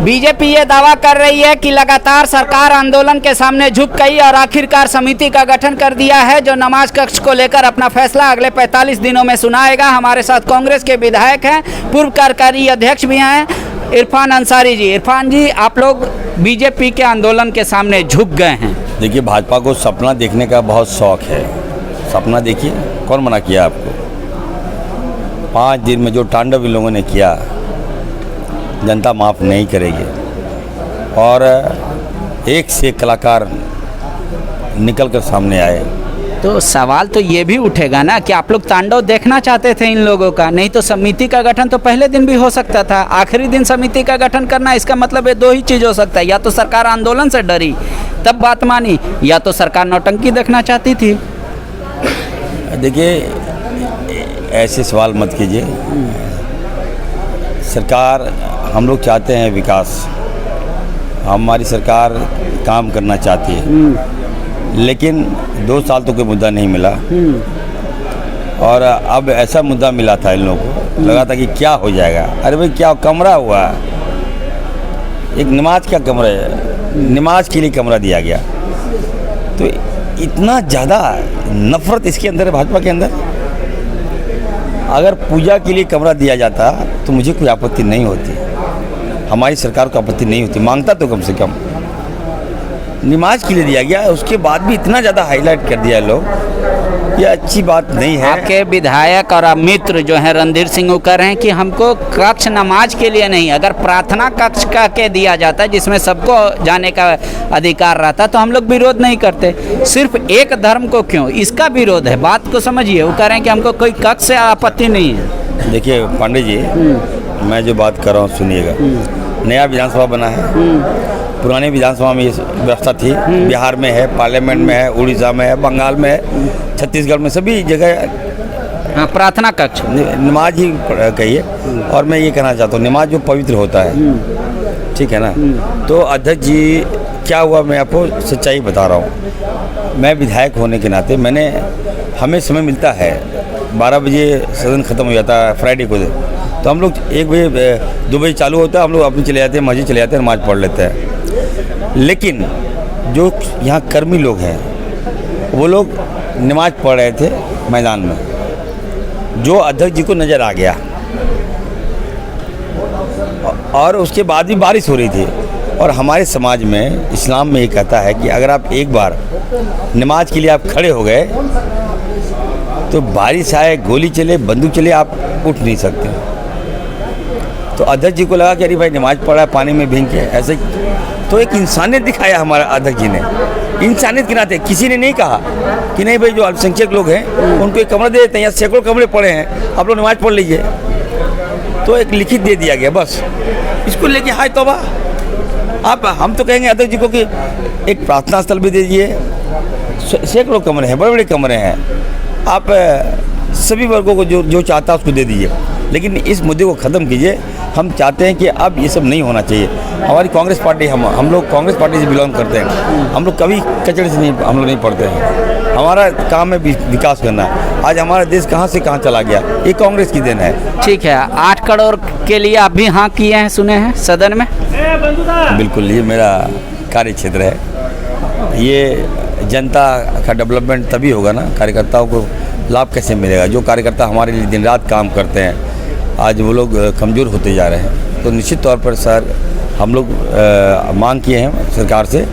BJP ये दावा कर रही है कि लगातार सरकार आंदोलन के सामने झुक गई और आखिरकार समिति का गठन कर दिया है जो नमाज कक्ष को लेकर अपना फैसला अगले 45 दिनों में सुनाएगा। हमारे साथ कांग्रेस के विधायक हैं, पूर्व कार्यकारी अध्यक्ष भी हैं, इरफान अंसारी जी। इरफान जी, आप लोग बीजेपी के आंदोलन के सामने झुक गए हैं। देखिए, भाजपा को सपना देखने का बहुत शौक है। सपना देखिए, कौन मना किया आपको? 5 दिन में जो तांडव इन लोगों ने किया, जनता माफ़ नहीं करेगी। और एक से एक कलाकार निकल कर सामने आए। तो सवाल तो ये भी उठेगा ना कि आप लोग तांडव देखना चाहते थे इन लोगों का, नहीं तो समिति का गठन तो पहले दिन भी हो सकता था। आखिरी दिन समिति का गठन करना, इसका मतलब ये 2 ही चीज़ हो सकता है, या तो सरकार आंदोलन से डरी तब बात मानी, या तो सरकार नौटंकी देखना चाहती थी। देखिए, ऐसे सवाल मत कीजिए। सरकार, हम लोग चाहते हैं विकास, हमारी सरकार काम करना चाहती है, लेकिन 2 साल तो कोई मुद्दा नहीं मिला। और अब ऐसा मुद्दा मिला था इन लोगों को, लगा था कि क्या हो जाएगा। अरे भाई, क्या कमरा हुआ? एक नमाज का कमरा है, नमाज के लिए कमरा दिया गया। तो इतना ज़्यादा नफरत इसके अंदर है, भाजपा के अंदर। अगर पूजा के लिए कमरा दिया जाता तो मुझे कोई आपत्ति नहीं होती, हमारी सरकार को आपत्ति नहीं होती, मांगता तो कम से कम। नमाज के लिए दिया गया, उसके बाद भी इतना ज़्यादा हाईलाइट कर दिया लोग, ये अच्छी बात नहीं है। आपके विधायक और मित्र जो हैं रणधीर सिंह वो कह रहे हैं कि हमको कक्ष नमाज के लिए नहीं, अगर प्रार्थना कक्ष का के दिया जाता जिसमें सबको जाने का अधिकार रहता तो हम लोग विरोध नहीं करते। सिर्फ एक धर्म को क्यों, इसका विरोध है। बात को समझिए, वो कह रहे हैं कि हमको कोई कक्ष से आपत्ति नहीं है। देखिए पांडे जी, मैं जो बात कर रहा हूँ सुनिएगा। नया विधानसभा बना है, पुराने विधानसभा में ये व्यवस्था थी। बिहार में है, पार्लियामेंट में है, उड़ीसा में है, बंगाल में है, छत्तीसगढ़ में, सभी जगह प्रार्थना कक्ष नमाज ही कहिए। और मैं ये कहना चाहता हूँ, नमाज जो पवित्र होता है, ठीक है ना। तो अध्यक्ष जी, क्या हुआ, मैं आपको सच्चाई बता रहा हूँ। मैं विधायक होने के नाते हमें समय मिलता है, 12 बजे सदन ख़त्म हो जाता है फ्राइडे को, तो हम लोग 1 बजे 2 बजे चालू होता है, हम लोग अपने चले जाते हैं, मस्जिद चले जाते हैं, नमाज पढ़ लेते हैं। लेकिन जो यहाँ कर्मी लोग हैं, वो लोग नमाज पढ़ रहे थे मैदान में, जो अध्यक्ष जी को नज़र आ गया। और उसके बाद भी बारिश हो रही थी। और हमारे समाज में, इस्लाम में ये कहता है कि अगर आप एक बार नमाज के लिए आप खड़े हो गए तो बारिश आए, गोली चले, बंदूक चले, आप उठ नहीं सकते। तो अध्यक्ष जी को लगा कि अरे भाई नमाज पढ़ा है पानी में भीग के, ऐसे। तो एक इंसानियत दिखाया हमारा अध्यक्ष जी ने। इंसानियत के नाते किसी ने नहीं कहा कि नहीं भाई, जो अल्पसंख्यक लोग हैं उनको एक कमरा दे देते हैं, या सैकड़ों कमरे पड़े हैं, आप लोग नमाज पढ़ लीजिए। तो एक लिखित दे दिया गया, बस। इसको लेके हाय तौबा। आप हम तो कहेंगे अध्यक्ष जी को कि एक प्रार्थना स्थल भी दे दीजिए, सैकड़ों कमरे हैं, बड़े बड़े कमरे हैं, आप सभी वर्गों को जो चाहता है उसको दे दीजिए, लेकिन इस मुद्दे को ख़त्म कीजिए। हम चाहते हैं कि अब ये सब नहीं होना चाहिए। हमारी कांग्रेस पार्टी, हम लोग कांग्रेस पार्टी से बिलोंग करते हैं। हम लोग कभी कचड़े से हम लोग नहीं पढ़ते हैं। हमारा काम है विकास करना। आज हमारा देश कहाँ से कहाँ चला गया, ये कांग्रेस की देन है। ठीक है, 8 करोड़ के लिए आप भी हाँ किए हैं, सुने हैं सदन में। बिल्कुल, ये मेरा कार्य क्षेत्र है। ये जनता का डेवलपमेंट तभी होगा ना, कार्यकर्ताओं को लाभ कैसे मिलेगा। जो कार्यकर्ता हमारे लिए दिन रात काम करते हैं, आज वो लोग कमज़ोर होते जा रहे हैं। तो निश्चित तौर पर सर, हम लोग मांग किए हैं सरकार से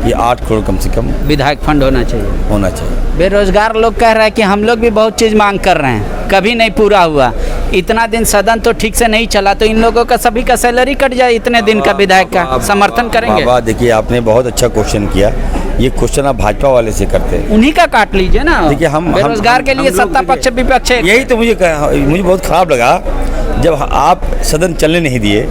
कि 8 करोड़ कम से कम विधायक फंड होना चाहिए। बेरोजगार लोग कह रहे हैं कि हम लोग भी बहुत चीज़ मांग कर रहे हैं, कभी नहीं पूरा हुआ। इतना दिन सदन तो ठीक से नहीं चला, तो इन लोगों का सभी का सैलरी कट जाए, इतने दिन का विधायक का समर्थन करेंगे। बाबा देखिए, आपने बहुत अच्छा क्वेश्चन किया। ये क्वेश्चन आप भाजपा वाले से करते हैं, उन्हीं का काट लीजिए ना। देखिए, हम बेरोजगार के लिए सत्ता पक्ष विपक्ष, यही तो मुझे बहुत ख़राब लगा जब आप सदन चलने नहीं दिए।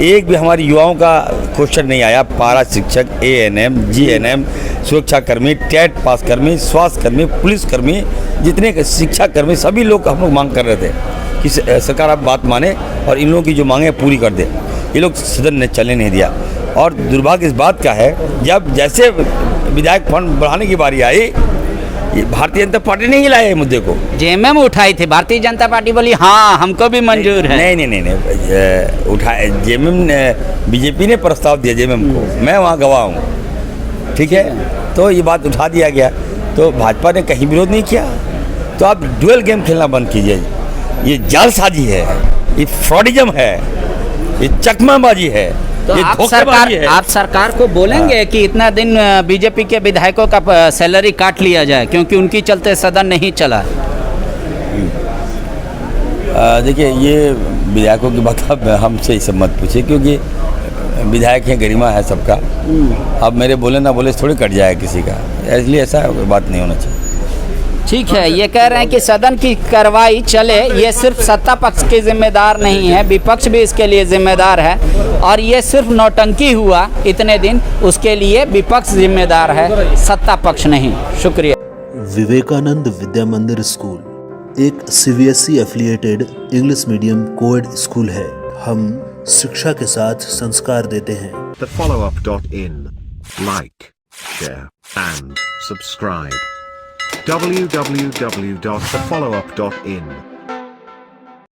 एक भी हमारे युवाओं का क्वेश्चन नहीं आया। पारा शिक्षक, ANM, GNM, सुरक्षाकर्मी, टेट पास कर्मी, स्वास्थ्य कर्मी, पुलिस कर्मी, जितने शिक्षा कर्मी, सभी लोग हम लोग मांग कर रहे थे कि सरकार आप बात माने और इन लोगों की जो मांगे पूरी कर दे। ये लोग सदन ने चलने नहीं दिया। और दुर्भाग्य इस बात का है, जब जैसे विधायक फंड बढ़ाने की बारी आई ये भारतीय जनता पार्टी ने ही लाया है मुद्दे को। जेएमएम उठाई थी, भारतीय जनता पार्टी बोली हाँ हमको भी मंजूर है। नहीं, उठाए जेएमएम ने, बीजेपी ने प्रस्ताव दिया जेएमएम को, मैं वहाँ गवाह हूँ, ठीक है। तो ये बात उठा दिया गया, तो भाजपा ने कहीं विरोध नहीं किया। तो आप डुअल गेम खेलना बंद कीजिए। ये जालसाजी है, ये फ्रॉडिज्म है, ये चकमाबाजी है, तो ये धोखेबाजी है। आप सरकार को बोलेंगे कि इतना दिन बीजेपी के विधायकों का सैलरी काट लिया जाए क्योंकि उनकी चलते सदन नहीं चला। देखिए, ये विधायकों की बात अब हमसे इसे मत पूछिए, क्योंकि विधायक हैं, गरिमा है सबका। अब मेरे बोले ना बोले थोड़ी कट जाए किसी का, इसलिए ऐसा बात नहीं होना चाहिए। ठीक है, ये कह रहे हैं कि सदन की कार्रवाई चले, ये सिर्फ सत्ता पक्ष की जिम्मेदार नहीं है, विपक्ष भी इसके लिए जिम्मेदार है। और ये सिर्फ नौटंकी हुआ इतने दिन, उसके लिए विपक्ष जिम्मेदार है, सत्ता पक्ष नहीं। शुक्रिया। विवेकानंद विद्या मंदिर स्कूल एक CBSE affiliated English medium coed school है। हम शिक्षा के साथ संस्कार देते हैं। thefollowup.in. Like, share, and subscribe. www.thefollowup.in